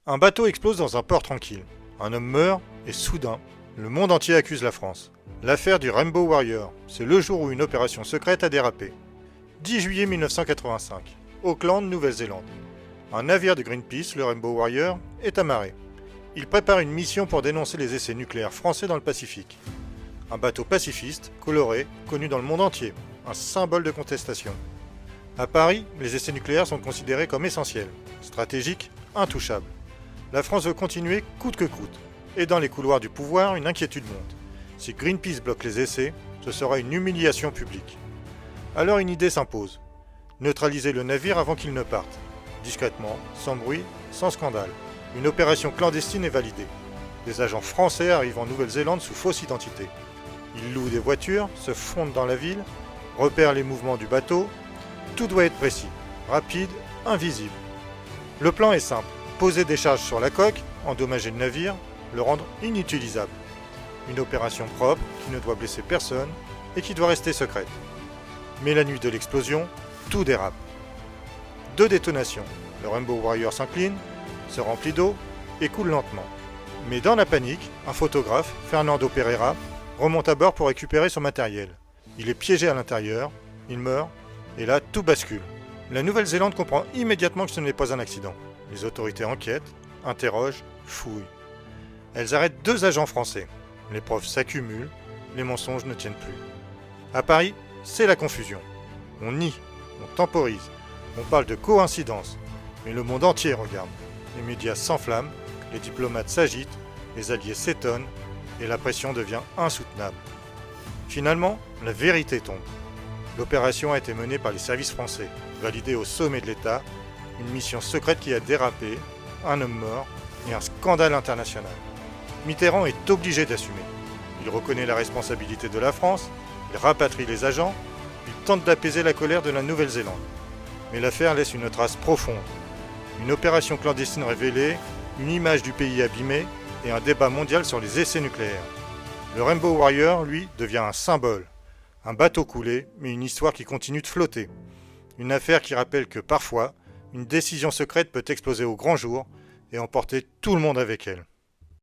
Un bateau explose dans un port tranquille. Un homme meurt et soudain, le monde entier accuse la France. L'affaire du Rainbow Warrior, c'est le jour où une opération secrète a dérapé. 10 juillet 1985, Auckland, Nouvelle-Zélande. Un navire de Greenpeace, le Rainbow Warrior, est amarré. Il prépare une mission pour dénoncer les essais nucléaires français dans le Pacifique. Un bateau pacifiste, coloré, connu dans le monde entier, un symbole de contestation. À Paris, les essais nucléaires sont considérés comme essentiels, stratégiques, intouchables. La France veut continuer coûte que coûte. Et dans les couloirs du pouvoir, une inquiétude monte. Si Greenpeace bloque les essais, ce sera une humiliation publique. Alors une idée s'impose. Neutraliser le navire avant qu'il ne parte. Discrètement, sans bruit, sans scandale. Une opération clandestine est validée. Des agents français arrivent en Nouvelle-Zélande sous fausse identité. Ils louent des voitures, se fondent dans la ville, repèrent les mouvements du bateau. Tout doit être précis, rapide, invisible. Le plan est simple. Poser des charges sur la coque, endommager le navire, le rendre inutilisable. Une opération propre qui ne doit blesser personne et qui doit rester secrète. Mais la nuit de l'explosion, tout dérape. 2 détonations. Le Rainbow Warrior s'incline, se remplit d'eau et coule lentement. Mais dans la panique, un photographe, Fernando Pereira, remonte à bord pour récupérer son matériel. Il est piégé à l'intérieur, il meurt, et là tout bascule. La Nouvelle-Zélande comprend immédiatement que ce n'est pas un accident. Les autorités enquêtent, interrogent, fouillent. Elles arrêtent 2 agents français. Les preuves s'accumulent, les mensonges ne tiennent plus. À Paris, c'est la confusion. On nie, on temporise, on parle de coïncidence. Mais le monde entier regarde. Les médias s'enflamment, les diplomates s'agitent, les alliés s'étonnent, et la pression devient insoutenable. Finalement, la vérité tombe. L'opération a été menée par les services français, validée au sommet de l'État, une mission secrète qui a dérapé, un homme mort et un scandale international. Mitterrand est obligé d'assumer. Il reconnaît la responsabilité de la France, il rapatrie les agents, il tente d'apaiser la colère de la Nouvelle-Zélande. Mais l'affaire laisse une trace profonde. Une opération clandestine révélée, une image du pays abîmée et un débat mondial sur les essais nucléaires. Le Rainbow Warrior, lui, devient un symbole. Un bateau coulé, mais une histoire qui continue de flotter. Une affaire qui rappelle que parfois, une décision secrète peut exploser au grand jour et emporter tout le monde avec elle.